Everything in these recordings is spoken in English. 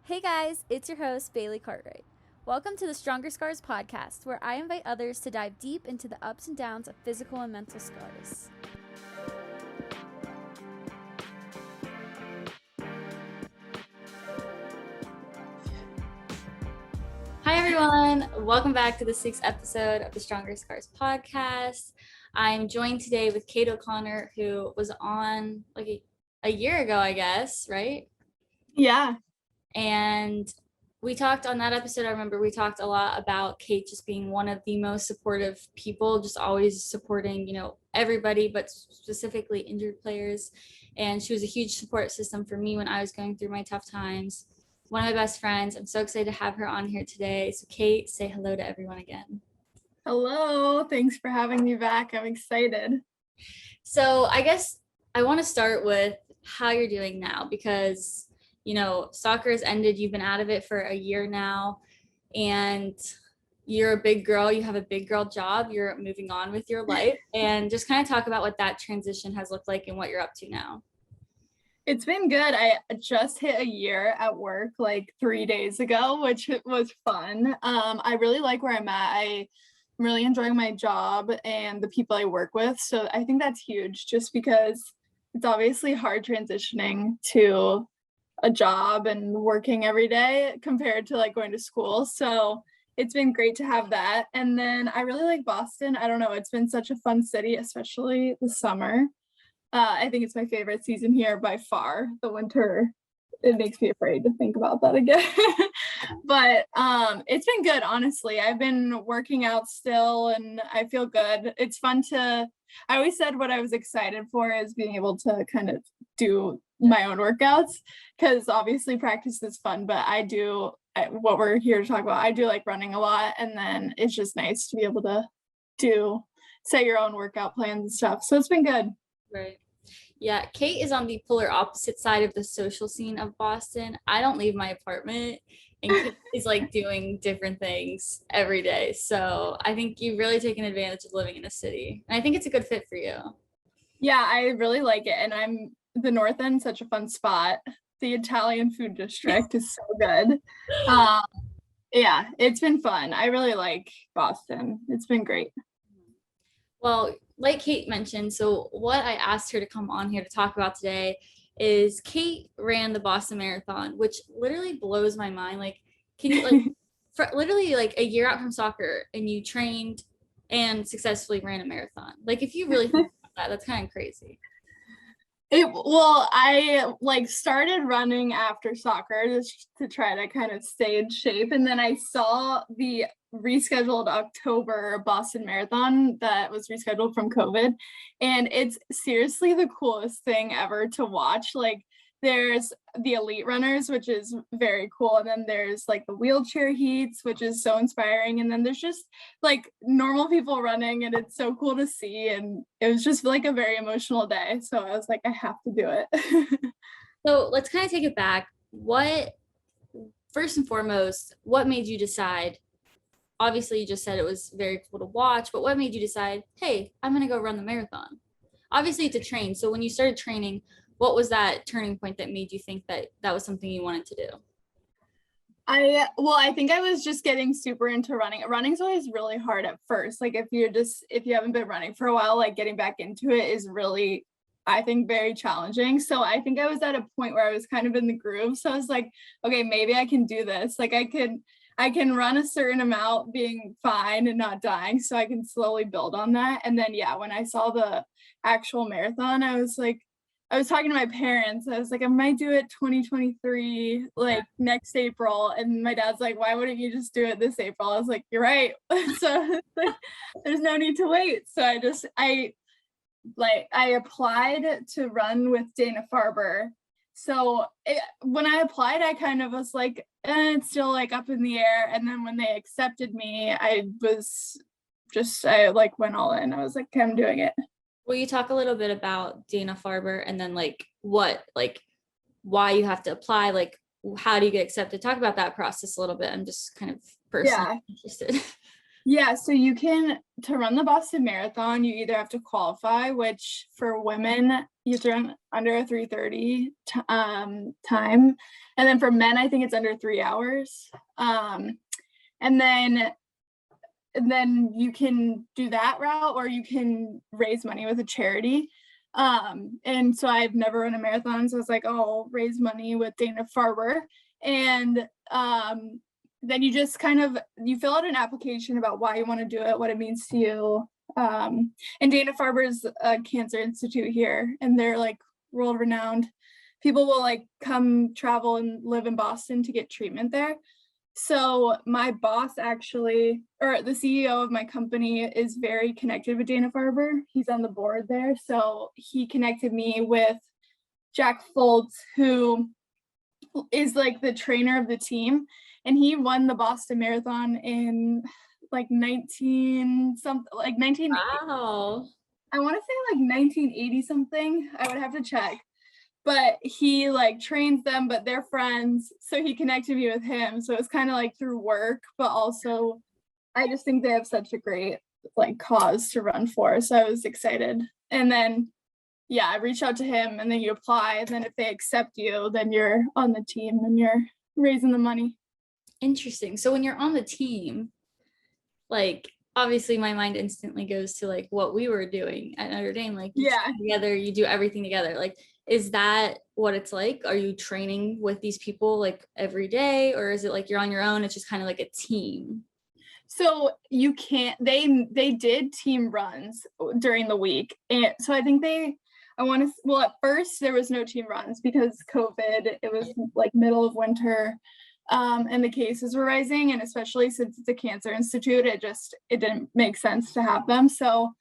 Hey guys, it's your host, Bailey Cartwright. Welcome to the Stronger Scars podcast, where I invite others to dive deep into the ups and downs of physical and mental scars. Hi everyone, welcome back to the 6th episode of the Stronger Scars podcast. I'm joined today with Kate O'Connor, who was on like a year ago, I guess, right? Yeah. And we talked on that episode. I remember we talked a lot about Kate just being one of the most supportive people, just always supporting, everybody, but specifically injured players. And she was a huge support system for me when I was going through my tough times. One of my best friends. I'm so excited to have her on here today. So Kate, say hello to everyone again. Hello. Thanks for having me back. I'm excited. So I guess I want to start with how you're doing now, because soccer has ended. You've been out of it for a year now, and you're a big girl. You have a big girl job. You're moving on with your life, and just kind of talk about what that transition has looked like and what you're up to now. It's been good. I just hit a year at work like 3 days ago, which was fun. I really like where I'm at. I'm really enjoying my job and the people I work with. So I think that's huge, just because it's obviously hard transitioning to a job and working every day compared to like going to school. So it's been great to have that. And then I really like Boston. I don't know, it's been such a fun city, especially the summer. I think it's my favorite season here by far. The winter, it makes me afraid to think about that again. But it's been good, honestly. I've been working out still and I feel good. It's fun I always said what I was excited for is being able to kind of do my own workouts, because obviously practice is fun, but what we're here to talk about, I do like running a lot, and then it's just nice to be able to set your own workout plans and stuff. So it's been good. Right. Yeah, Kate is on the polar opposite side of the social scene of Boston. I don't leave my apartment, and Kate is like doing different things every day. So I think you've really taken advantage of living in a city, and I think it's a good fit for you. Yeah, I really like it. And the North End, such a fun spot. The Italian food district is so good. Yeah, it's been fun. I really like Boston. It's been great. Well, like Kate mentioned, so what I asked her to come on here to talk about today is Kate ran the Boston Marathon, which literally blows my mind. Like, can you like for literally like a year out from soccer, and you trained and successfully ran a marathon? Like, if you really think about that, that's kind of crazy. I like started running after soccer just to try to kind of stay in shape, and then I saw the rescheduled October Boston Marathon that was rescheduled from COVID, and it's seriously the coolest thing ever to watch. Like, there's the elite runners, which is very cool, and then there's like the wheelchair heats, which is so inspiring, and then there's just like normal people running, and it's so cool to see. And it was just like a very emotional day, so I was like, I have to do it. So let's kind of take it back. First and foremost, what made you decide? Obviously, you just said it was very cool to watch, but what made you decide, hey, I'm going to go run the marathon? Obviously, to train. So when you started training, what was that turning point that made you think that that was something you wanted to do? I think I was just getting super into running. Running's always really hard at first. Like, if you haven't been running for a while, like getting back into it is really, I think, very challenging. So I think I was at a point where I was kind of in the groove. So I was like, okay, maybe I can do this. Like, I can run a certain amount being fine and not dying. So I can slowly build on that. And then, yeah, when I saw the actual marathon, I was talking to my parents. I was like, I might do it 2023, like next April. And my dad's like, why wouldn't you just do it this April? I was like, you're right. So there's no need to wait. So I applied to run with Dana-Farber. So when I applied, I kind of was like, it's still like up in the air. And then when they accepted me, I like went all in. I was like, okay, I'm doing it. Will you talk a little bit about Dana-Farber, and then why you have to apply? Like, how do you get accepted? Talk about that process a little bit. I'm just kind of personally interested. Yeah, so you can, to run the Boston Marathon, you either have to qualify, which for women, you have to run under a 3:30 time. And then for men, I think it's under 3 hours. And then you can do that route, or you can raise money with a charity. And so I've never run a marathon, so I was like, oh, I'll raise money with Dana-Farber. And then you just kind of, you fill out an application about why you want to do it, what it means to you. And Dana-Farber is a cancer institute here, and they're like world renowned. People will like come travel and live in Boston to get treatment there. So my boss actually, or the CEO of my company, is very connected with Dana-Farber. He's on the board there. So he connected me with Jack Foltz, who is like the trainer of the team. And he won the Boston Marathon in like 19, Wow. I want to say like 1980 something. I would have to check. But he like trains them, but they're friends. So he connected me with him. So it's kind of like through work, but also I just think they have such a great like cause to run for. So I was excited. And then yeah, I reached out to him, and then you apply, and then if they accept you, then you're on the team and you're raising the money. Interesting. So when you're on the team, like obviously my mind instantly goes to like what we were doing at Notre Dame. Like you Yeah. train together, you do everything together. Like, is that what it's like? Are you training with these people like every day, or is it like you're on your own? It's just kind of like a team. So you can't, they did team runs during the week. And so I think I want to, well, at first there was no team runs because COVID, it was like middle of winter. And the cases were rising, and especially since it's a cancer institute, it didn't make sense to have them. So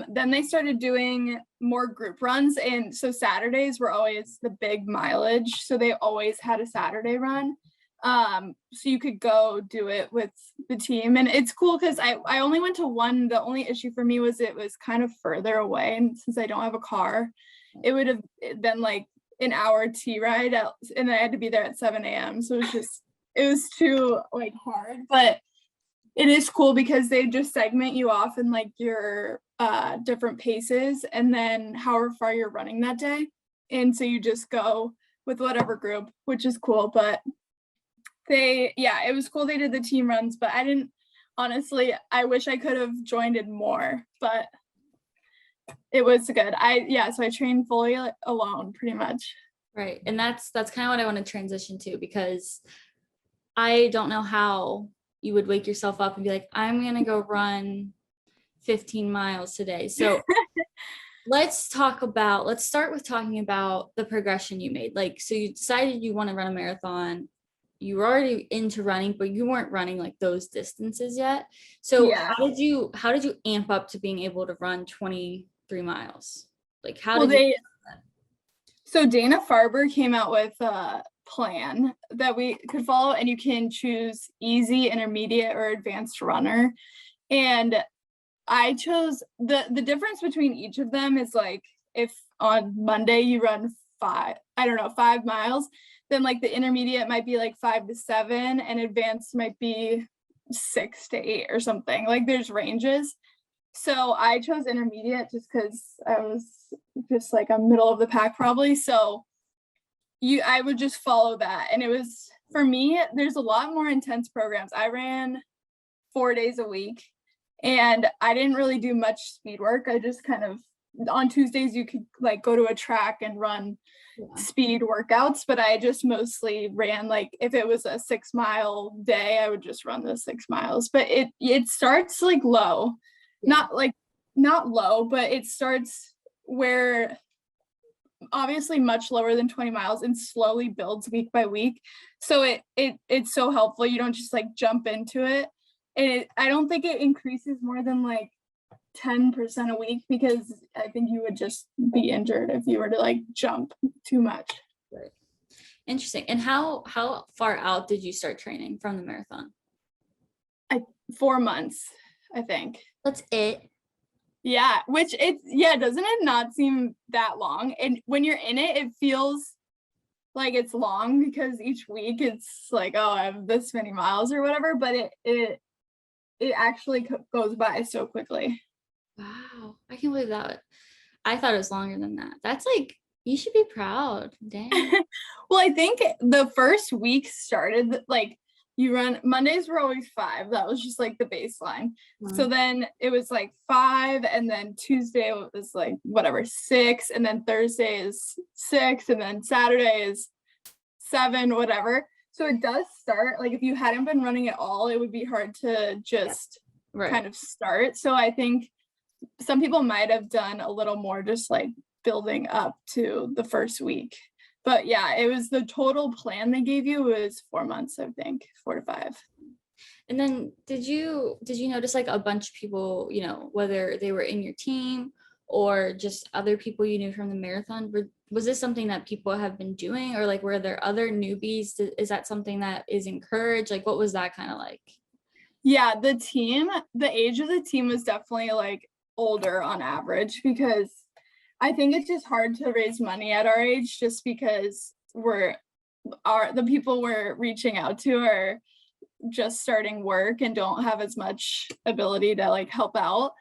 then they started doing more group runs, and so Saturdays were always the big mileage, so they always had a Saturday run. So you could go do it with the team, and it's cool because I only went to one. The only issue for me was it was kind of further away, and since I don't have a car, it would have been like an hour T ride out, and I had to be there at 7 a.m. So it was too like hard, but it is cool because they just segment you off in like your different paces, and then however far you're running that day. And so you just go with whatever group, which is cool. But it was cool they did the team runs, but I didn't, honestly, I wish I could have joined in more, but it was good. So I trained fully alone pretty much. Right. And that's kind of what I want to transition to, because I don't know how you would wake yourself up and be like, I'm going to go run 15 miles today. So let's start with talking about the progression you made. Like, so you decided you want to run a marathon. You were already into running, but you weren't running like those distances yet. So Yeah. how did you amp up to being able to run 23 miles? Like, how Well, did you? So Dana-Farber came out with a plan that we could follow, and you can choose easy, intermediate, or advanced runner. And I chose the difference between each of them is like if on Monday you run 5 miles, then like the intermediate might be like 5 to 7, and advanced might be 6 to 8 or something. Like there's ranges. So I chose intermediate just because I was just like a middle of the pack probably. So I would just follow that. And it was, for me, there's a lot more intense programs. I ran 4 days a week, and I didn't really do much speed work. I just kind of, on Tuesdays you could like go to a track and run speed workouts, but I just mostly ran, like if it was a 6 mile day, I would just run the 6 miles. But it starts like low. Not low, but it starts where obviously much lower than 20 miles and slowly builds week by week. So it's so helpful. You don't just like jump into it. And I don't think it increases more than like 10% a week, because I think you would just be injured if you were to like jump too much. Right. Interesting. And how far out did you start training from the marathon? 4 months, I think. That's it. Yeah, doesn't it not seem that long? And when you're in it, it feels like it's long because each week it's like, oh, I have this many miles or whatever, but it actually goes by so quickly. Wow, I can't believe that. I thought it was longer than that. That's like, you should be proud. Dang. Well, I think the first week started like you run Mondays were always 5. That was just like the baseline. So then it was like 5, and then Tuesday was like whatever 6, and then Thursday is 6, and then Saturday is 7, whatever. So it does start like if you hadn't been running at all, it would be hard to just kind of start. So I think some people might have done a little more just like building up to the first week. But yeah, it was the total plan they gave you was 4 months, I think, 4 to 5. And then did you notice like a bunch of people, you know, whether they were in your team or just other people you knew from the marathon, was this something that people have been doing, or like were there other newbies? Is that something that is encouraged? Like what was that kind of like? Yeah, the age of the team was definitely like older on average, because I think it's just hard to raise money at our age just because the people we're reaching out to are just starting work and don't have as much ability to like help out.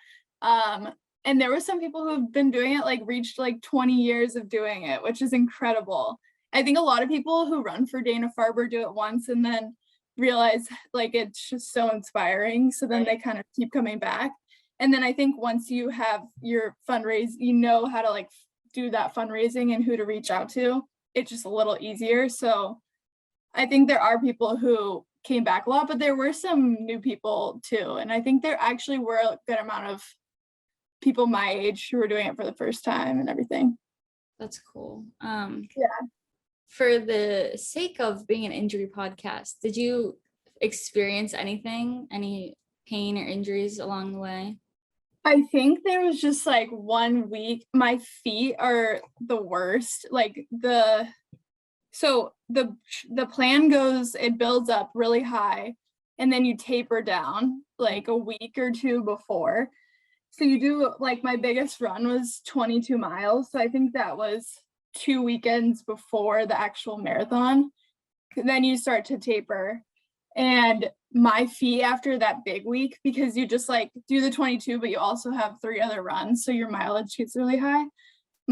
And there were some people who've been doing it, like reached like 20 years of doing it, which is incredible. I think a lot of people who run for Dana-Farber do it once and then realize like it's just so inspiring. So then they kind of keep coming back. And then I think once you have your fundraise, you know how to like do that fundraising and who to reach out to. It's just a little easier. So I think there are people who came back a lot, but there were some new people too. And I think there actually were a good amount of people my age who were doing it for the first time and everything. That's cool. Yeah. For the sake of being an injury podcast, did you experience any pain or injuries along the way? I think there was just like 1 week, my feet are the worst. Like so the plan goes, it builds up really high and then you taper down like a week or 2 before. So you do like my biggest run was 22 miles. So I think that was 2 weekends before the actual marathon. Then you start to taper. And my feet after that big week, because you just like do the 22, but you also have 3 other runs, so your mileage gets really high.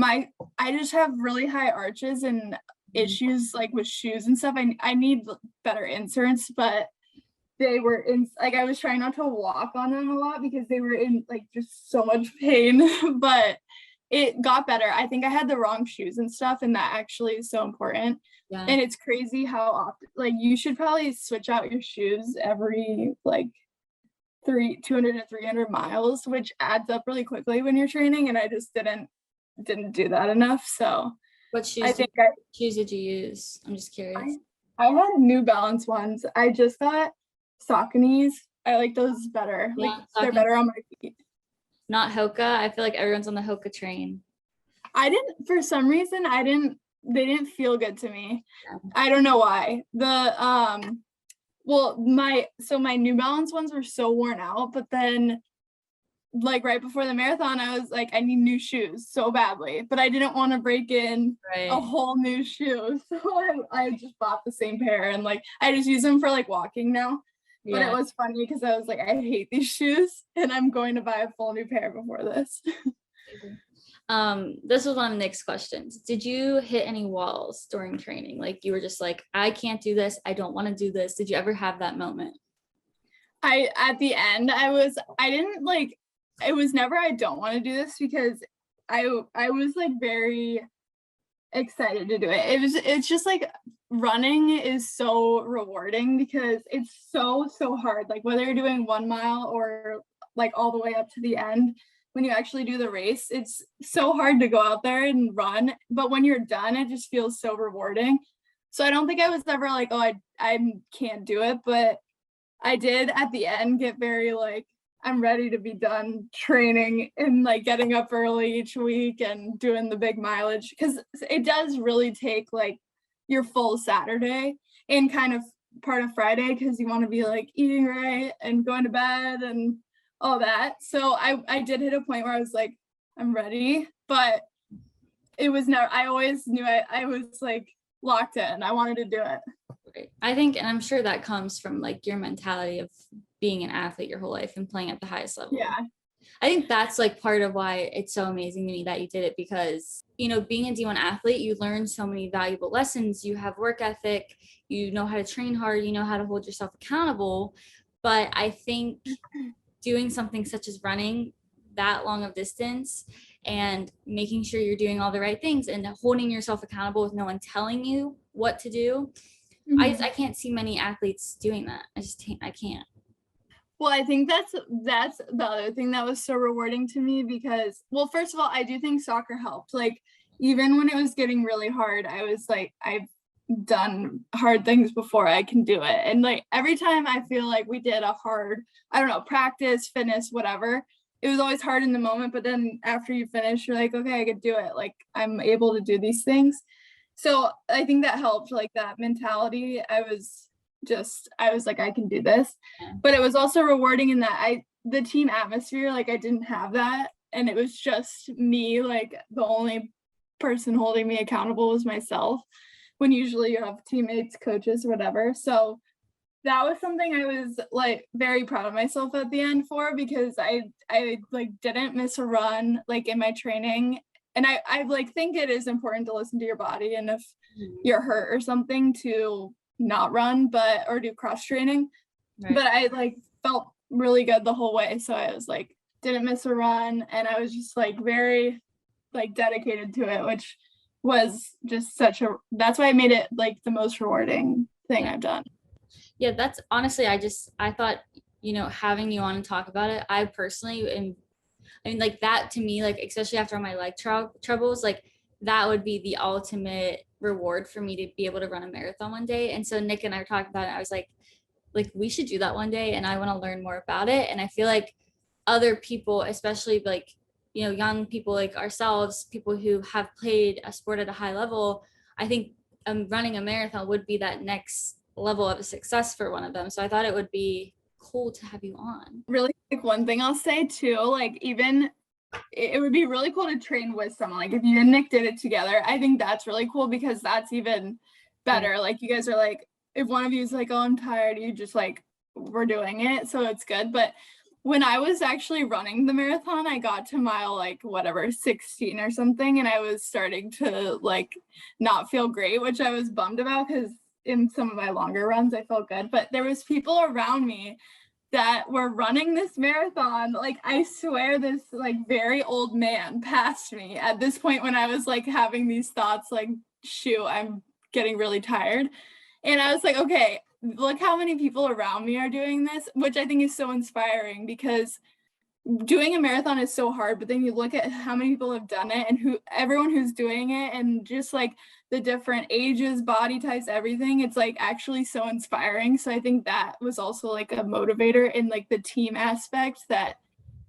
I just have really high arches and issues like with shoes and stuff. I need better inserts, but they were in like I was trying not to walk on them a lot because they were in like just so much pain, but it got better. I think I had the wrong shoes and stuff, and that actually is so important. Yeah. And it's crazy how often, like you should probably switch out your shoes every like 200 to 300 miles, which adds up really quickly when you're training. And I just didn't do that enough. So What I shoes think shoes did you use? I'm just curious. I had New Balance ones. I just got Sauconys. I like those better. Yeah, like they're better on my feet. Not Hoka. I feel like everyone's on the Hoka train. For some reason, they didn't feel good to me. Yeah. I don't know why. My New Balance ones were so worn out, but then like right before the marathon, I was like, I need new shoes so badly, but I didn't want to break in a whole new shoe. So I just bought the same pair and like, I just use them for like walking now. But it was funny because I was like, I hate these shoes and I'm going to buy a full new pair before this. This was one of Nick's questions. Did you hit any walls during training? Like you were just like, I can't do this. I don't want to do this. Did you ever have that moment? At the end, it was never, I don't want to do this, because I was like very excited to do it. It's just like running is so rewarding because it's so hard. Like whether you're doing 1 mile or like all the way up to the end, when you actually do the race, it's so hard to go out there and run. But when you're done, it just feels so rewarding. So I don't think I was ever like, oh, I can't do it. But I did at the end get very like, I'm ready to be done training and like getting up early each week and doing the big mileage, because it does really take like your full Saturday and kind of part of Friday, because you want to be like eating right and going to bed and all that. So I did hit a point where I was like, I'm ready, but it was never, I always knew I was like locked in. I wanted to do it. I think, and I'm sure that comes from like your mentality of being an athlete your whole life and playing at the highest level. Yeah. I think that's like part of why it's so amazing to me that you did it, because, you know, being a D1 athlete, you learn so many valuable lessons. You have work ethic, you know how to train hard, you know how to hold yourself accountable. But I think doing something such as running that long of distance and making sure you're doing all the right things and holding yourself accountable with no one telling you what to do, I can't see many athletes doing that. I can't. Well, I think that's the other thing that was so rewarding to me because, well, first of all, I do think soccer helped. Like, even when it was getting really hard, I was like, I've done hard things before, I can do it. And like every time I feel like we did a hard, I don't know, practice, fitness, whatever, it was always hard in the moment. But then after you finish, you're like, okay, I could do it. Like, I'm able to do these things. So I think that helped, like that mentality. I was like, I can do this. But it was also rewarding in that the team atmosphere, like I didn't have that. And it was just me, like the only person holding me accountable was myself, when usually you have teammates, coaches, whatever. So that was something I was like very proud of myself at the end for, because I like didn't miss a run like in my training. And I like think it is important to listen to your body, and if you're hurt or something, to not run or do cross training. Right. But I like felt really good the whole way, so I was like didn't miss a run, and I was just like very like dedicated to it, which was just that's why I made it like the most rewarding thing I've done. Yeah, that's honestly, I thought, you know, having you on and talk about it, I personally am, I mean, like that to me, like especially after my leg troubles, like that would be the ultimate reward for me to be able to run a marathon one day. And so Nick and I were talking about it. I was like we should do that one day, and I want to learn more about it. And I feel like other people, especially like, you know, young people like ourselves, people who have played a sport at a high level, I think running a marathon would be that next level of success for one of them. So I thought it would be cool to have you on. Really, like one thing I'll say too, like even it would be really cool to train with someone. Like if you and Nick did it together, I think that's really cool, because that's even better. Yeah. Like you guys are like, if one of you is like, oh, I'm tired, you just like, we're doing it. So it's good. But when I was actually running the marathon, I got to mile like whatever 16 or something, and I was starting to like not feel great, which I was bummed about, because in some of my longer runs I felt good. But there was people around me that were running this marathon. Like I swear, this like very old man passed me at this point when I was like having these thoughts like, shoot, I'm getting really tired. And I was like, okay, look how many people around me are doing this, which I think is so inspiring, because doing a marathon is so hard, but then you look at how many people have done it and everyone who's doing it, and just like the different ages, body types, everything, it's like actually so inspiring. So I think that was also like a motivator in like the team aspect, that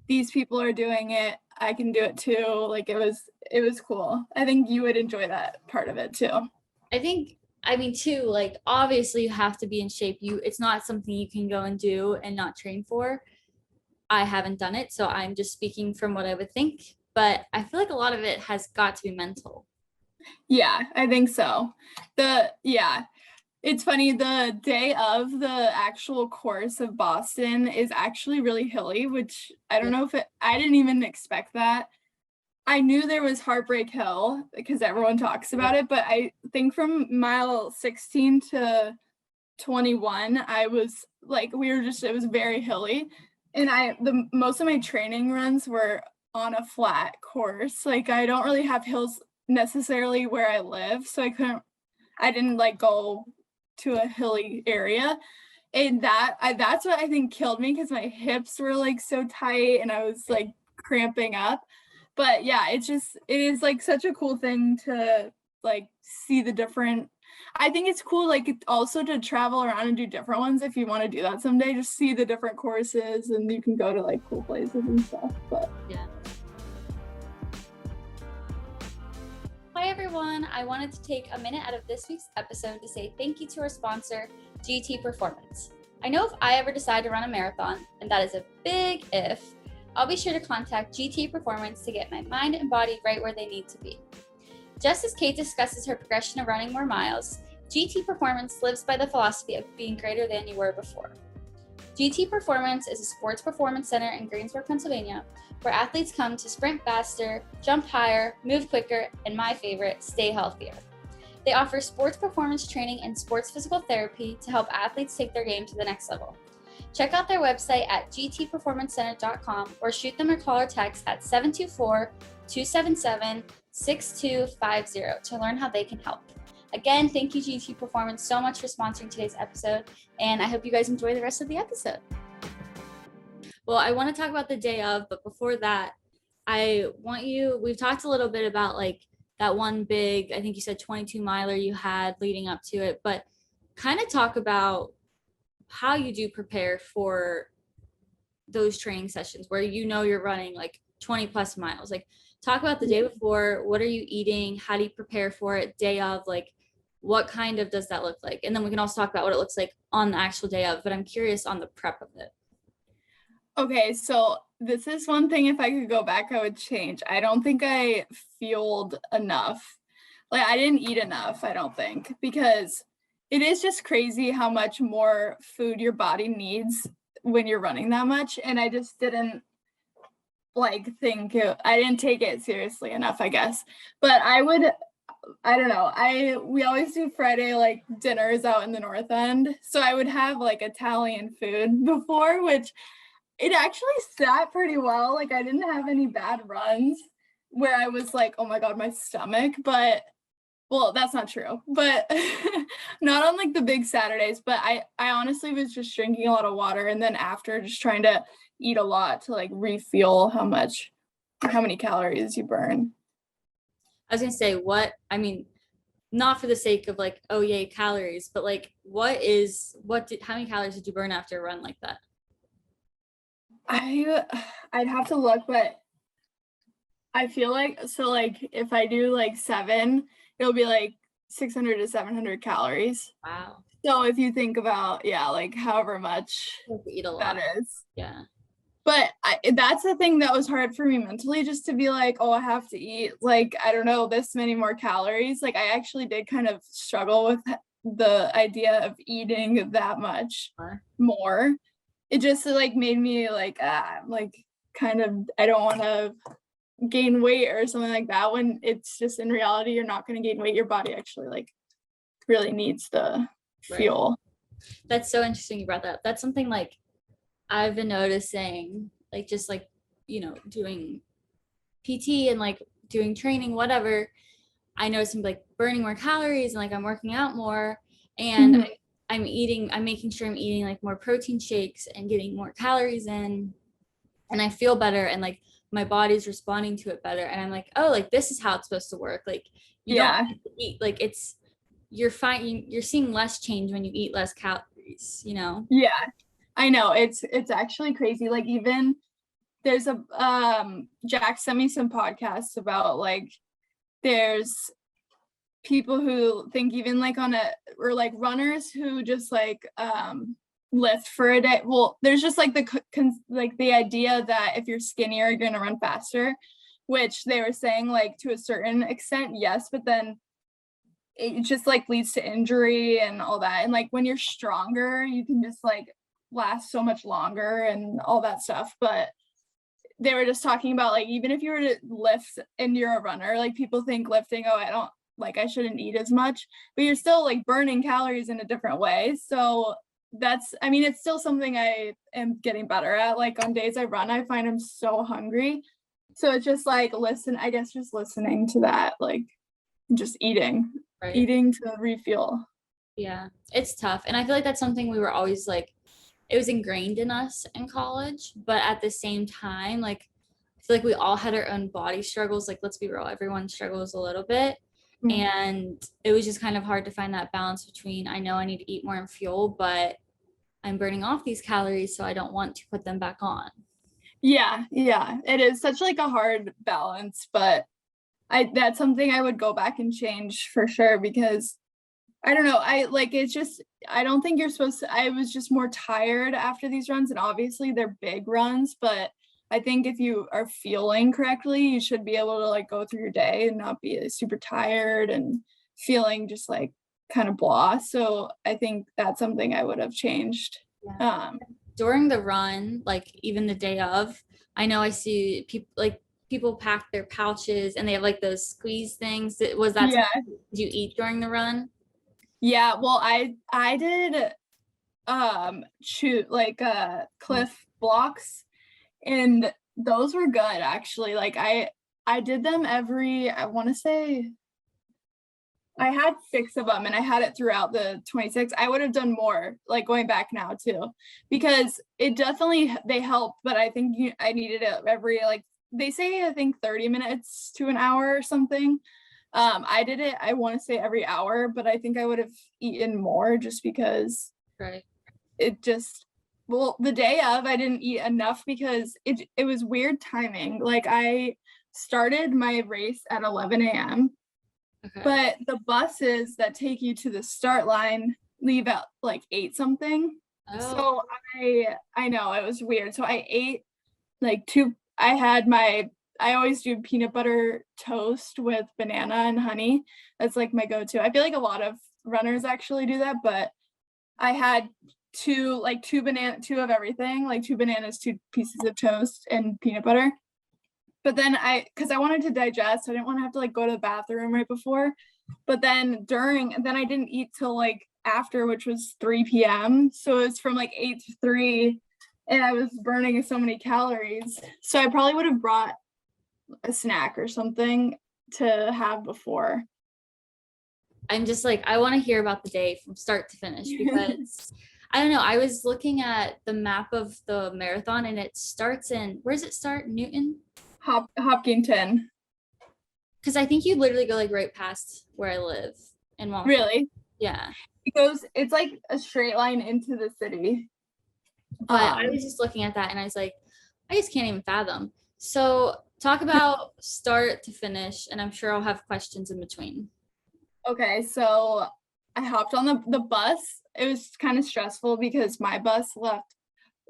these people are doing it, I can do it too. Like it was cool. I think you would enjoy that part of it too. I mean too, like obviously you have to be in shape. It's not something you can go and do and not train for. I haven't done it, so I'm just speaking from what I would think, but I feel like a lot of it has got to be mental. Yeah, I think so. It's funny, the day of the actual course of Boston is actually really hilly, which I don't know if I didn't even expect that. I knew there was Heartbreak Hill because everyone talks about it, but I think from mile 16 to 21, I was like, it was very hilly. And most of my training runs were on a flat course. Like I don't really have hills necessarily where I live, so I didn't like go to a hilly area. And that's what I think killed me, because my hips were like so tight and I was like cramping up. But yeah, it is like such a cool thing to like see the different. I think it's cool, like also to travel around and do different ones if you want to do that someday. Just see the different courses, and you can go to like cool places and stuff. But yeah. Hi everyone, I wanted to take a minute out of this week's episode to say thank you to our sponsor, GT Performance. I know if I ever decide to run a marathon, and that is a big if, I'll be sure to contact GT Performance to get my mind and body right where they need to be. Just as Kate discusses her progression of running more miles, GT Performance lives by the philosophy of being greater than you were before. GT Performance is a sports performance center in Greensburg, Pennsylvania, where athletes come to sprint faster, jump higher, move quicker, and my favorite, stay healthier. They offer sports performance training and sports physical therapy to help athletes take their game to the next level. Check out their website at gtperformancecenter.com or shoot them a call or text at 724-277-6250 to learn how they can help. Again, thank you, GT Performance, so much for sponsoring today's episode, and I hope you guys enjoy the rest of the episode. Well, I want to talk about the day of, but before that, we've talked a little bit about like that one big, I think you said 22 miler you had leading up to it, but kind of talk about how you do prepare for those training sessions where you're running like 20 plus miles. Like, talk about the day before. What are you eating? How do you prepare for it? Day of, like, what kind of does that look like? And then we can also talk about what it looks like on the actual day of, but I'm curious on the prep of it. Okay, so this is one thing, if I could go back, I would change. I don't think I fueled enough. Like, I didn't eat enough, I don't think, because it is just crazy how much more food your body needs when you're running that much. And I just didn't I didn't take it seriously enough, I guess. But I don't know. We always do Friday like dinners out in the North End. So I would have like Italian food before, which it actually sat pretty well. Like, I didn't have any bad runs where I was like, oh my God, my stomach. But, well, that's not true. But not on like the big Saturdays. But I honestly was just drinking a lot of water. And then after, just trying to eat a lot to like refuel how many calories you burn. I was gonna say, not for the sake of like, oh yay, calories, but like, how many calories did you burn after a run like that? I'd have to look, but I feel like, so like if I do like 7, it'll be like 600 to 700 calories. Wow. So if you think about, like however much you eat a lot. That is. Yeah. But that's the thing that was hard for me mentally, just to be like, oh, I have to eat like, I don't know, this many more calories. Like, I actually did kind of struggle with the idea of eating that much more. It just like made me like kind of, I don't want to gain weight or something like that, when it's just in reality you're not going to gain weight. Your body actually like really needs the fuel. That's so interesting you brought that up. That's something like I've been noticing, like just like, doing PT and like doing training, whatever. I notice I'm like burning more calories and like I'm working out more, and I'm making sure I'm eating like more protein shakes and getting more calories in, and I feel better, and like my body's responding to it better, and I'm like, oh, like this is how it's supposed to work. Like, you don't have to eat, like you're fine. You're seeing less change when you eat less calories, Yeah, I know. It's actually crazy. Like, even there's Jack sent me some podcasts about like, there's people who think even like or like runners who just like lift for a day. Well, there's just like the idea that if you're skinnier, you're gonna run faster, which they were saying like to a certain extent, yes, but then it just like leads to injury and all that. And like when you're stronger, you can just like last so much longer and all that stuff. But they were just talking about like, even if you were to lift and you're a runner, like people think lifting, oh, I shouldn't eat as much, but you're still like burning calories in a different way. So it's still something I am getting better at. Like, on days I run, I find I'm so hungry. So it's just like, just listening to that, like just eating to refuel. Yeah, it's tough. And I feel like that's something we were always like, it was ingrained in us in college, but at the same time, like, I feel like we all had our own body struggles. Like, let's be real, everyone struggles a little bit. And it was just kind of hard to find that balance between, I know I need to eat more and fuel, but I'm burning off these calories, so I don't want to put them back on. Yeah, it is such like a hard balance, but that's something I would go back and change for sure, because I don't know, I don't think you're supposed to. I was just more tired after these runs, and obviously they're big runs, but I think if you are feeling correctly, you should be able to like go through your day and not be super tired and feeling just like kind of blah. So I think that's something I would have changed. Yeah. during the run, like even the day of, I know I see people pack their pouches and they have like those squeeze things. Was that Yeah. something did you eat during the run? Yeah, well, I did chew like Cliff blocks, and those were good actually. Like I did them every, I want to say I had 6 of them and I had it throughout the 26. I would have done more, like going back now too, because it definitely, they help, but I think I needed it every, like they say, I think 30 minutes to an hour or something. I did it, I want to say every hour, but I think I would have eaten more just because Right. it just, well, the day of I didn't eat enough because it was weird timing. Like I started my race at 11 a.m. Okay. but the buses that take you to the start line leave at like 8 something. Oh, So I know it was weird. So I ate like I had I always do peanut butter toast with banana and honey. That's like my go-to. I feel like a lot of runners actually do that, but I had two of everything, like 2 bananas, 2 pieces of toast and peanut butter. But then because I wanted to digest, I didn't want to have to like go to the bathroom right before. But then I didn't eat till like after, which was 3 p.m. So it was from like 8 to 3, and I was burning so many calories. So I probably would have brought a snack or something to have before. I'm just like, I want to hear about the day from start to finish because I don't know. I was looking at the map of the marathon and it starts in, where does it start? Newton? Hopkinton. Because I think you literally go like right past where I live in Washington. Really? Yeah. It's like a straight line into the city. But I was just looking at that and I was like, I just can't even fathom. So talk about start to finish, and I'm sure I'll have questions in between. Okay, so I hopped on the bus. It was kind of stressful because my bus left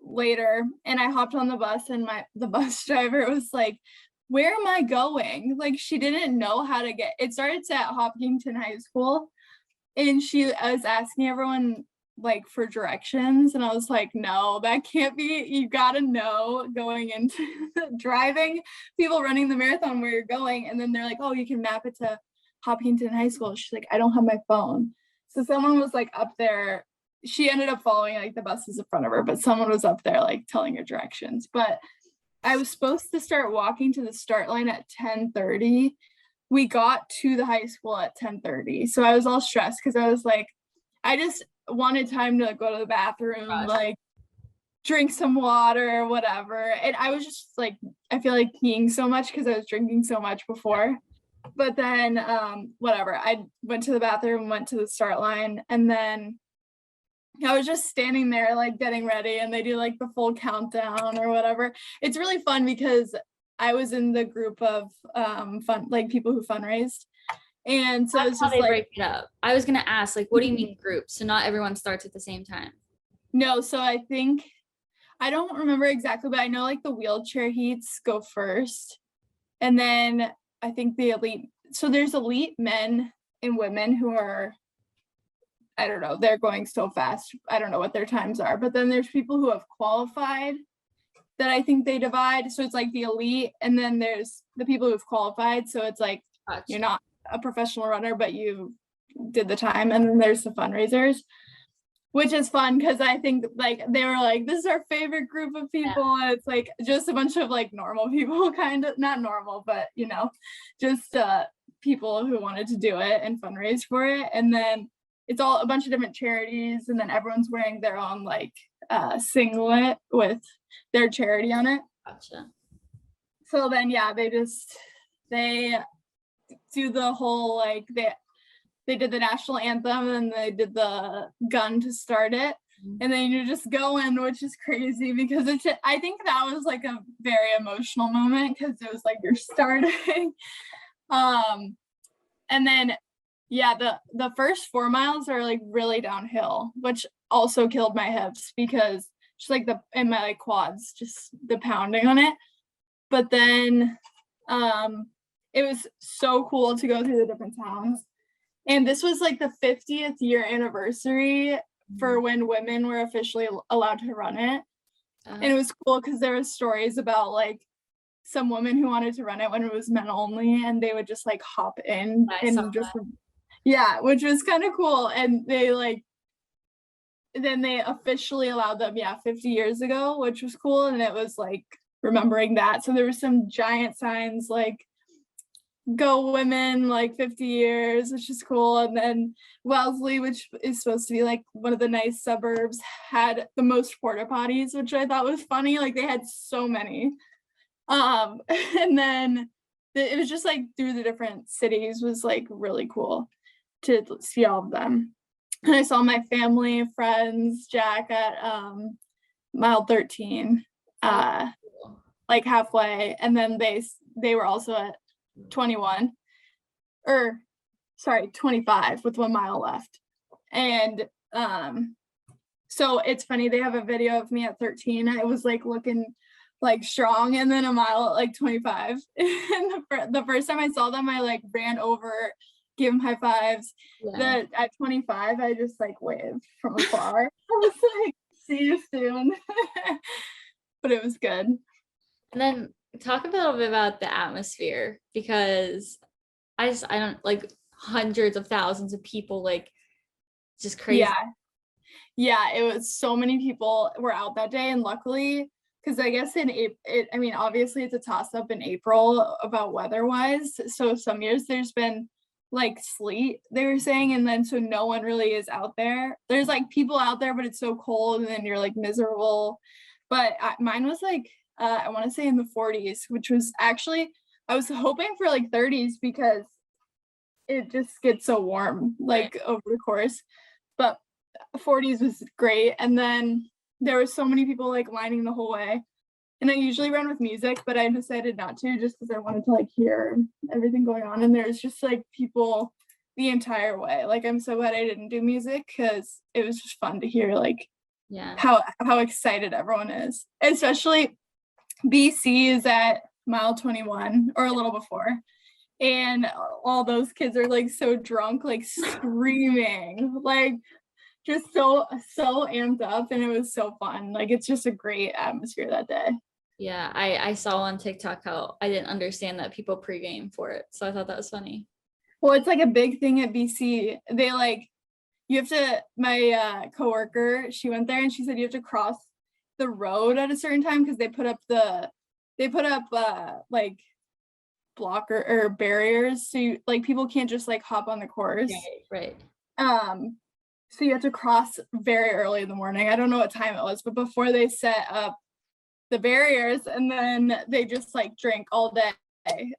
later, and I hopped on the bus, and the bus driver was like, "Where am I going?" Like she didn't know how to get. It started at Hopkinton High School, and she was asking everyone like for directions, and I was like, "No, that can't be. You gotta know going into driving people running the marathon where you're going." And then they're like, "Oh, you can map it to Hopkinton High School." She's like, "I don't have my phone." So someone was like up there. She ended up following like the buses in front of her, but someone was up there like telling her directions. But I was supposed to start walking to the start line at 10:30. We got to the high school at 10:30. So I was all stressed because I was like, I just wanted time to go to the bathroom, Gosh. like drink some water or whatever. And I was just like, I feel like peeing so much because I was drinking so much before. But then whatever, I went to the bathroom, went to the start line, and then I was just standing there like getting ready, and they do like the full countdown or whatever. It's really fun because I was in the group of fun, like people who fundraised. And so That's it's how just they like, break it up. I was gonna ask, like, what do you mean groups? So not everyone starts at the same time. no, so I think, I don't remember exactly, but I know like the wheelchair heats go first. And then I think the elite, so there's elite men and women who are, I don't know, they're going so fast. I don't know what their times are, but then there's people who have qualified that I think they divide. So it's like the elite, and then there's the people who've qualified. So it's like, Gotcha. you're not a professional runner, but you did the time. And then there's the fundraisers, which is fun because I think like they were like, this is our favorite group of people. Yeah. And it's like just a bunch of like normal people, kind of not normal, but just people who wanted to do it and fundraise for it. And then it's all a bunch of different charities, and then everyone's wearing their own like singlet with their charity on it. Gotcha. So then they do the whole like they did the national anthem and they did the gun to start it. And then you're just going, which is crazy because I think that was like a very emotional moment because it was like you're starting. And then the first 4 miles are like really downhill, which also killed my hips because just like in my like quads, just the pounding on it. But then it was so cool to go through the different towns. And this was like the 50th year anniversary for when women were officially allowed to run it. And it was cool because there was stories about like some women who wanted to run it when it was men only, and they would just like hop in I saw and just yeah, which was kind of cool. And they like then they officially allowed them 50 years ago, which was cool. And it was like remembering that. So there were some giant signs like go women like 50 years, which is cool. And then Wellesley, which is supposed to be like one of the nice suburbs, had the most porta potties, which I thought was funny. Like they had so many. And then it was just like through the different cities was like really cool to see all of them. And I saw my family, friends, Jack at mile 13, like halfway, and then they were also at 21, or sorry, 25 with 1 mile left. And so it's funny, they have a video of me at 13. I was like looking like strong, and then a mile at like 25. And the first time I saw them, I like ran over, gave them high fives. At 25, I just like waved from afar. I was like, see you soon. But it was good. And then talk a little bit about the atmosphere, because I don't like hundreds of thousands of people, like just crazy. Yeah, it was so many people were out that day, and luckily, because I guess I mean, obviously it's a toss up in April about weather wise. So some years there's been like sleet, they were saying, and then so no one really is out there. There's like people out there, but it's so cold, and then you're like miserable. But mine was like I want to say in the 40s, which was actually, I was hoping for like 30s because it just gets so warm like over the course. But 40s was great. And then there was so many people like lining the whole way. And I usually run with music, but I decided not to, just because I wanted to like hear everything going on. And there's just like people the entire way. Like I'm so glad I didn't do music, because it was just fun to hear like how excited everyone is. Especially BC is at mile 21 or a little before. And all those kids are like so drunk, like screaming, like just so amped up, and it was so fun. Like it's just a great atmosphere that day. Yeah, I saw on TikTok how I didn't understand that people pregame for it, so I thought that was funny. Well, it's like a big thing at BC. They like, you have to, my coworker, she went there and she said you have to cross the road at a certain time, because they put up like blocker or barriers, so you, like people can't just like hop on the course. Right. So you have to cross very early in the morning. I don't know what time it was, but before they set up the barriers, and then they just like drink all day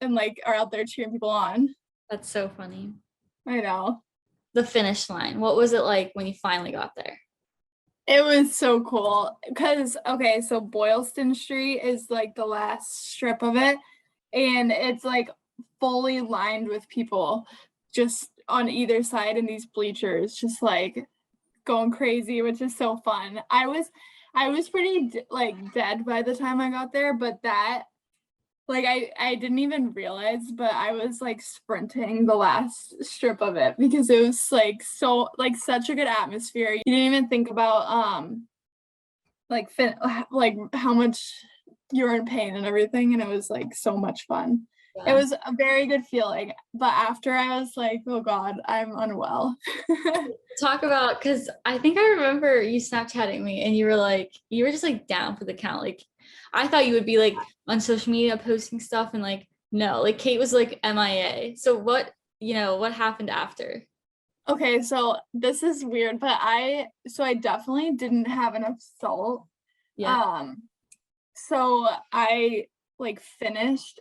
and like are out there cheering people on. That's so funny. I know. The finish line, what was it like when you finally got there? It was so cool because, okay, so Boylston Street is like the last strip of it, and it's like fully lined with people just on either side in these bleachers, just like going crazy, which is so fun. I was pretty like dead by the time I got there, but that, like I didn't even realize, but I was like sprinting the last strip of it, because it was like so like such a good atmosphere. You didn't even think about like how much you're in pain and everything, and it was like so much fun. It was a very good feeling, but after I was like, oh God, I'm unwell. Talk about, because I think I remember you Snapchatting me and you were just like down for the count. Like I thought you would be like on social media posting stuff, and like no, like Kate was like MIA. So what happened after? Okay, so this is weird, but I definitely didn't have enough salt. So I like finished.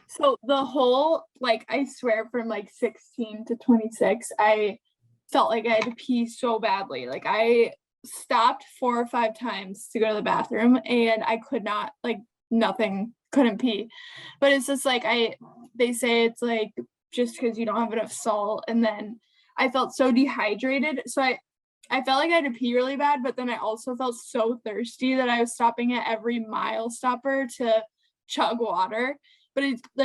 So the whole, like, I swear from like 16 to 26, I felt like I had to pee so badly. Like I stopped 4 or 5 times to go to the bathroom, and I could not, like, nothing, couldn't pee. But it's just like they say it's like just because you don't have enough salt. And then I felt so dehydrated. So I felt like I had to pee really bad, but then I also felt so thirsty that I was stopping at every mile stopper to chug water. But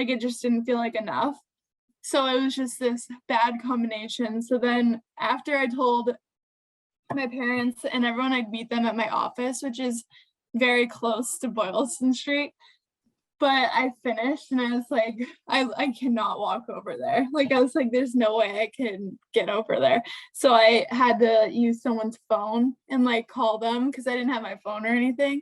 it just didn't feel like enough. So it was just this bad combination. So then after I told my parents and everyone, I'd meet them at my office, which is very close to Boylston Street. But I finished and I was like, I cannot walk over there. Like, I was like, there's no way I can get over there. So I had to use someone's phone and like call them because I didn't have my phone or anything.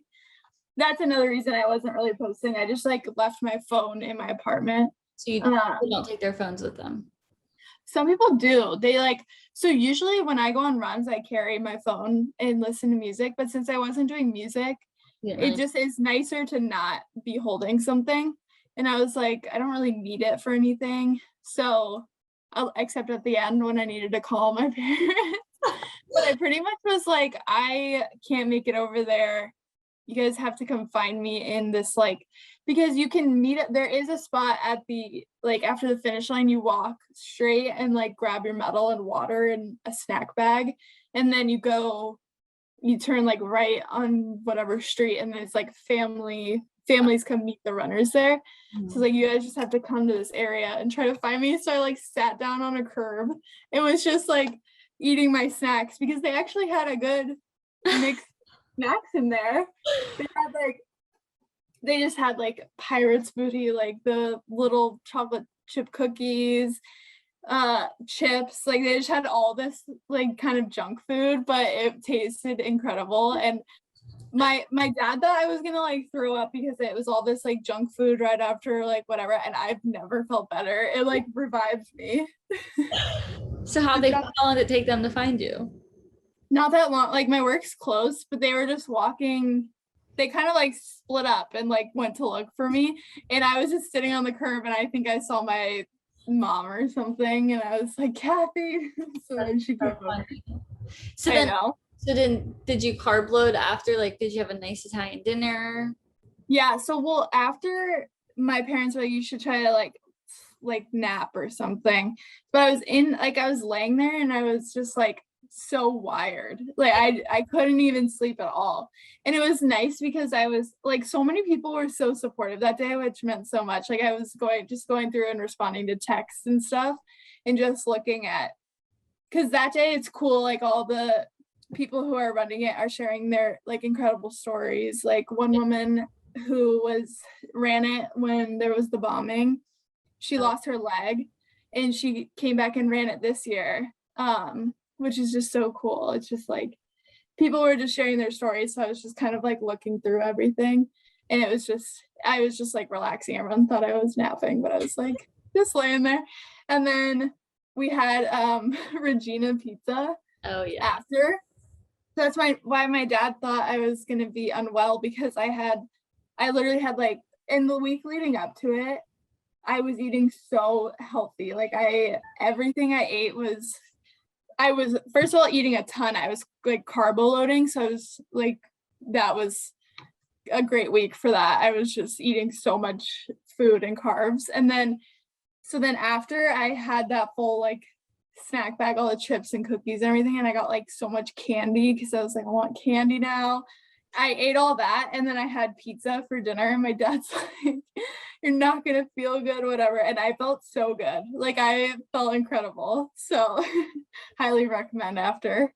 That's another reason I wasn't really posting. I just like left my phone in my apartment. So you don't take their phones with them. Some people do. They like, so usually when I go on runs, I carry my phone and listen to music. But since I wasn't doing music, it just is nicer to not be holding something. And I was like, I don't really need it for anything. So except at the end when I needed to call my parents. But I pretty much was like, I can't make it over there. You guys have to come find me in this, like, because you can meet it. There is a spot at the, like, after the finish line, you walk straight and like grab your medal and water and a snack bag. And then you turn like right on whatever street, and then it's like families come meet the runners there. Mm-hmm. So like, you guys just have to come to this area and try to find me. So I like sat down on a curb. It was just like eating my snacks because they actually had a good mix snacks in there. They just had like Pirates Booty, like the little chocolate chip cookies, chips. Like they just had all this like kind of junk food, but it tasted incredible. And my dad thought I was gonna like throw up because it was all this like junk food right after like whatever, and I've never felt better. It like revived me. So how long did it take them to find you? Not that long. Like my work's close, but they were just walking. They kind of like split up and like went to look for me, and I was just sitting on the curb, and I think I saw my mom or something, and I was like, Kathy. So then she came over. So did you carb load after? Like, did you have a nice Italian dinner? Yeah. So well, after my parents were like, you should try to like nap or something. But I was laying there and I was just like so wired. Like I couldn't even sleep at all. And it was nice because I was like, so many people were so supportive that day, which meant so much. Like I was going through and responding to texts and stuff and just looking at, because that day it's cool, like all the people who are running it are sharing their like incredible stories. Like one woman who ran it when there was the bombing, she lost her leg and she came back and ran it this year, which is just so cool. It's just like people were just sharing their stories, so I was just kind of like looking through everything, and I was just like relaxing. Everyone thought I was napping, but I was like just laying there. And then we had Regina pizza after. So that's why my dad thought I was gonna be unwell, because I literally had like in the week leading up to it, I was eating so healthy. Like everything I ate I was first of all eating a ton. I was like carbo loading, so I was like, that was a great week for that. I was just eating so much food and carbs. And then after I had that full like snack bag, all the chips and cookies and everything, and I got like so much candy because I was like, I want candy now. I ate all that, and then I had pizza for dinner, and my dad's like, you're not gonna feel good, whatever. And I felt so good. Like I felt incredible. So highly recommend after.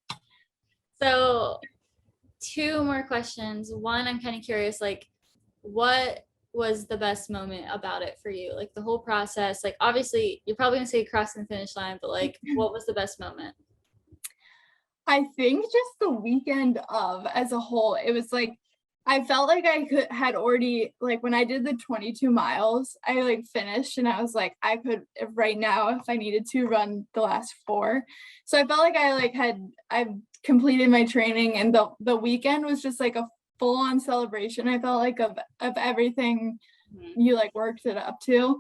So 2 more questions. One, I'm kind of curious, like what was the best moment about it for you? Like the whole process, like obviously you're probably gonna say crossing the finish line, but like what was the best moment? I think just the weekend as a whole, it was like, I felt like had already, like when I did the 22 miles, I like finished and I was like, I could right now, if I needed to, run the last 4. So I felt like I've completed my training, and the weekend was just like a full on celebration. I felt like of everything you like worked it up to.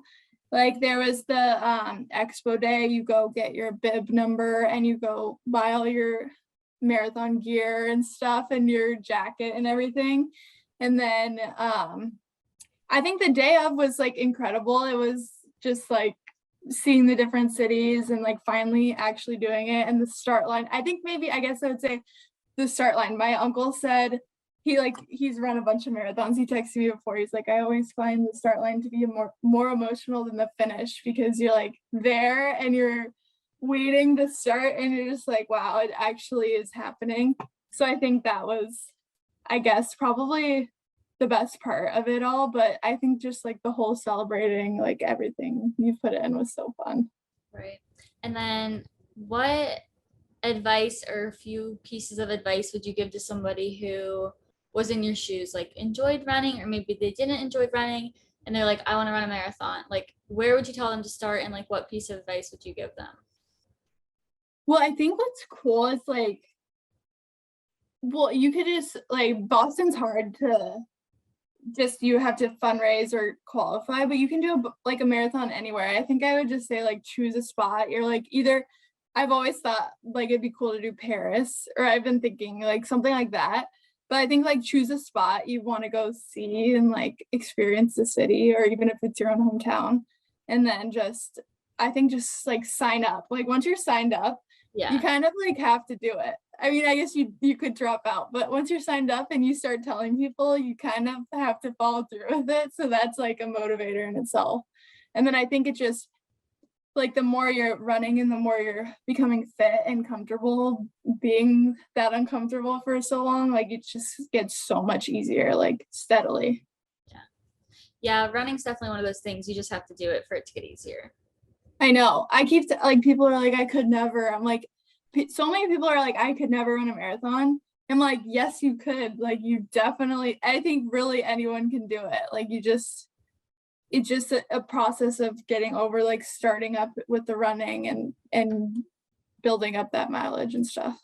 Like there was the expo day, you go get your bib number and you go buy all your marathon gear and stuff and your jacket and everything. And then I think the day of was like incredible. It was just like seeing the different cities and like finally actually doing it. And the start line, I guess I would say the start line. My uncle said he's run a bunch of marathons. He texted me before. He's like, I always find the start line to be more emotional than the finish, because you're like there and you're waiting to start and you're just like, wow, it actually is happening. So I think that was I guess, probably the best part of it all. But I think just like the whole celebrating, like everything you put in was so fun. Right. And then what advice or a few pieces of advice would you give to somebody who was in your shoes, like enjoyed running, or maybe they didn't enjoy running and they're like, I want to run a marathon? Like, where would you tell them to start, and like what piece of advice would you give them? Well, I think what's cool is like, well, you could just like Boston's hard to just you have to fundraise or qualify, but you can do like a marathon anywhere. I think I would just say like choose a spot. You're like either I've always thought like it'd be cool to do Paris, or I've been thinking like something like that. But I think like choose a spot you want to go see and like experience the city, or even if it's your own hometown. And then just I think just like sign up. Like once you're signed up, you Yeah. kind of like have to do it. I mean, I guess you could drop out, but once you're signed up and you start telling people, you kind of have to follow through with it. So that's like a motivator in itself. And then I think it just like the more you're running and the more you're becoming fit and comfortable being that uncomfortable for so long, like it just gets so much easier, like steadily. Yeah. Yeah, running's definitely one of those things you just have to do it for it to get easier. I know. I keep like people are like, I could never. I'm like, so many people are like, I could never run a marathon. I'm like, yes, you could. Like, you definitely. I think really anyone can do it. Like, it's just a process of getting over like starting up with the running and building up that mileage and stuff.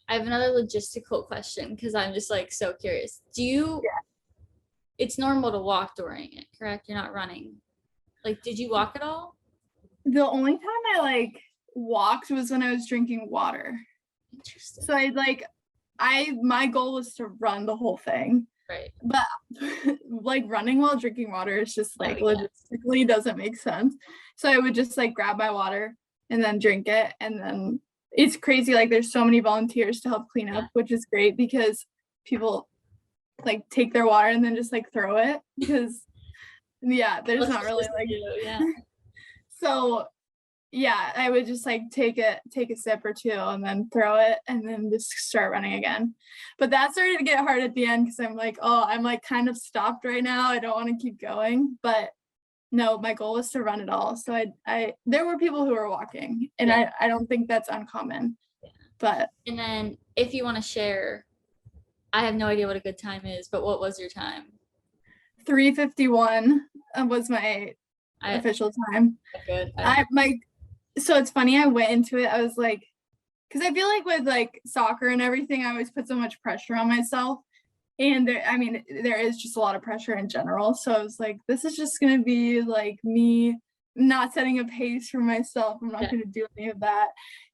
I have another logistical question because I'm just like so curious. Do you, it's normal to walk during it, correct? You're not running. Like, did you walk at all? The only time I like walked was when I was drinking water. Interesting. So I my goal was to run the whole thing. Right. But like running while drinking water is just like Oh, yeah. logistically doesn't make sense. So I would just like grab my water and then drink it. And then it's crazy. Like there's so many volunteers to help clean up, which is great because people like take their water and then just like throw it because yeah, there's What's not it really supposed to like do? Yeah. so yeah, I would just like take a sip or two and then throw it and then just start running again. But that started to get hard at the end because I'm like, oh, I'm like kind of stopped right now. I don't want to keep going. But no, my goal was to run it all. So I there were people who were walking and Yeah. I don't think that's uncommon. But And then if you want to share, I have no idea what a good time is, but what was your time? 3:51 was my I official time. good. So it's funny, I went into it, I was like, because I feel like with like soccer and everything, I always put so much pressure on myself. And there, I mean, there is just a lot of pressure in general. So I was like, this is just gonna be like me not setting a pace for myself. I'm not Yeah. gonna do any of that.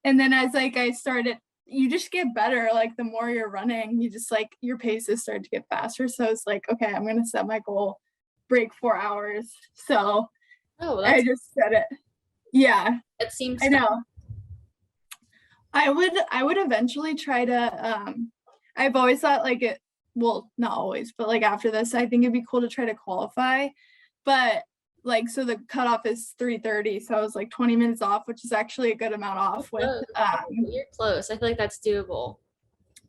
And then as like I started, you just get better. Like the more you're running, you just like your paces start to get faster. So it's like, okay, I'm gonna set my goal, break 4 hours. So Oh, well, I that's just set it. Yeah, that seems I fun. know. I would eventually try to I've always thought like it well, not always, but like after this, I think it'd be cool to try to qualify. But like so the cutoff is 3:30. So I was like 20 minutes off, which is actually a good amount off with Close. You're close. I feel like that's doable.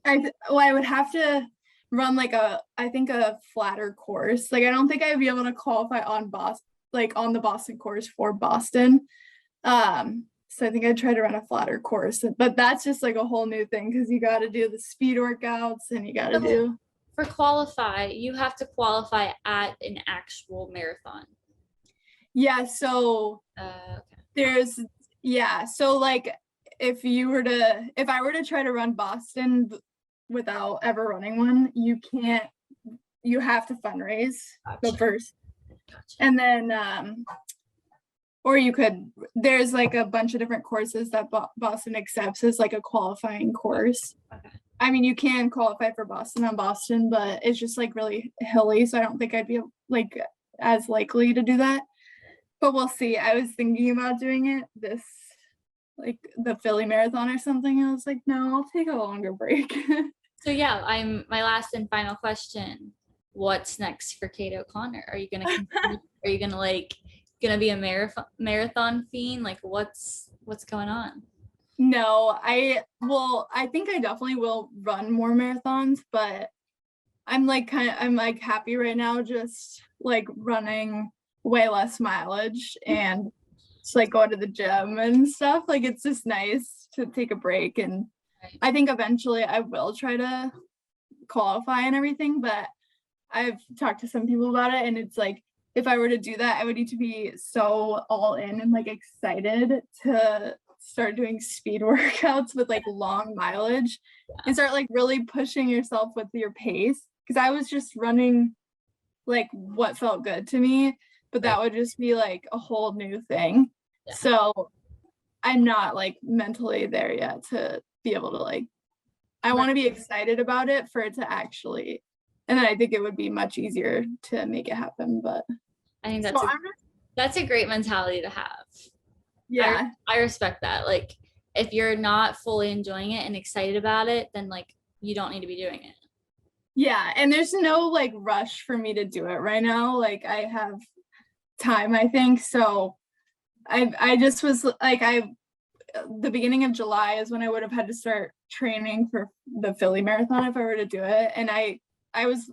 I would have to run like I think a flatter course. Like I don't think I'd be able to qualify on Boston like on the Boston course for Boston. So I think I'd try to run a flatter course, but that's just like a whole new thing because you got to do the speed workouts and you got to So do. for qualify, you have to qualify at an actual marathon. Yeah, so Okay. there's yeah, so like if I were to try to run Boston without ever running one, you can't you have to fundraise the Gotcha. first Gotcha. and then or you could there's like a bunch of different courses that Boston accepts as like a qualifying course. Okay. I mean, you can qualify for Boston on Boston, but it's just like really hilly, so I don't think I'd be like as likely to do that. But we'll see. I was thinking about doing it this like the Philly Marathon or something. I was like, no, I'll take a longer break. So yeah, I'm my last and final question. What's next for Kate O'Connor? Are you gonna continue? Are you gonna like gonna be a marathon fiend? Like what's going on? No, I think I definitely will run more marathons, but I'm like happy right now, just like running way less mileage and just like going to the gym and stuff. Like it's just nice to take a break. And I think eventually I will try to qualify and everything, but I've talked to some people about it, and it's like if I were to do that, I would need to be so all in and like excited to start doing speed workouts with like long mileage and start like really pushing yourself with your pace. Because I was just running like what felt good to me, but that would just be like a whole new thing. Yeah. So I'm not like mentally there yet to be able to like, I want to be excited about it for it to actually, and then I think it would be much easier to make it happen. But I think so that's a great mentality to have. yeah. I respect that. Like if you're not fully enjoying it and excited about it, then like you don't need to be doing it. Yeah, and there's no like rush for me to do it right now. Like I have time, I think. So I just was like the beginning of July is when I would have had to start training for the Philly marathon if I were to do it. And I was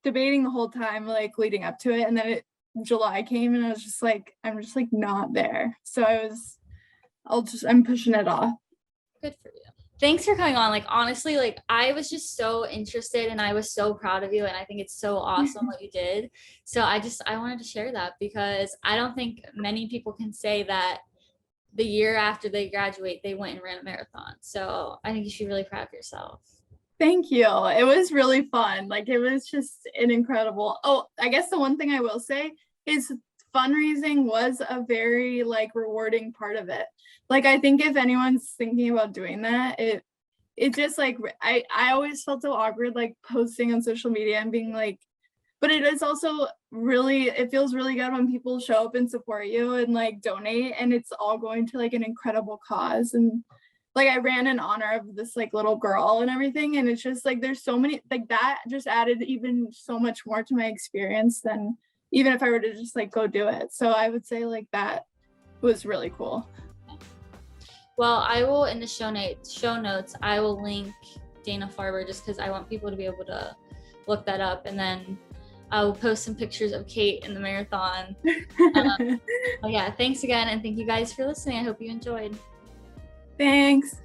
debating the whole time like leading up to it, and then July came and I was just like I'm just like not there. So I'm pushing it off. Good for you. Thanks for coming on. Like honestly, like I was just so interested and I was so proud of you, and I think it's so awesome what you did. So I wanted to share that because I don't think many people can say that the year after they graduate they went and ran a marathon. So I think you should be really proud of yourself. Thank you. It was really fun. Like it was just an incredible. Oh, I guess the one thing I will say is fundraising was a very like rewarding part of it. Like I think if anyone's thinking about doing that, it just like I always felt so awkward like posting on social media and being like, but it is also really, it feels really good when people show up and support you and like donate, and it's all going to like an incredible cause. And like I ran in honor of this like little girl and everything, and it's just like there's so many like that just added even so much more to my experience than even if I were to just like go do it. So I would say like that was really cool. Well, I will in the show notes I will link Dana-Farber just because I want people to be able to look that up, and then I will post some pictures of Kate in the marathon. Yeah, thanks again, and thank you guys for listening. I hope you enjoyed. Thanks.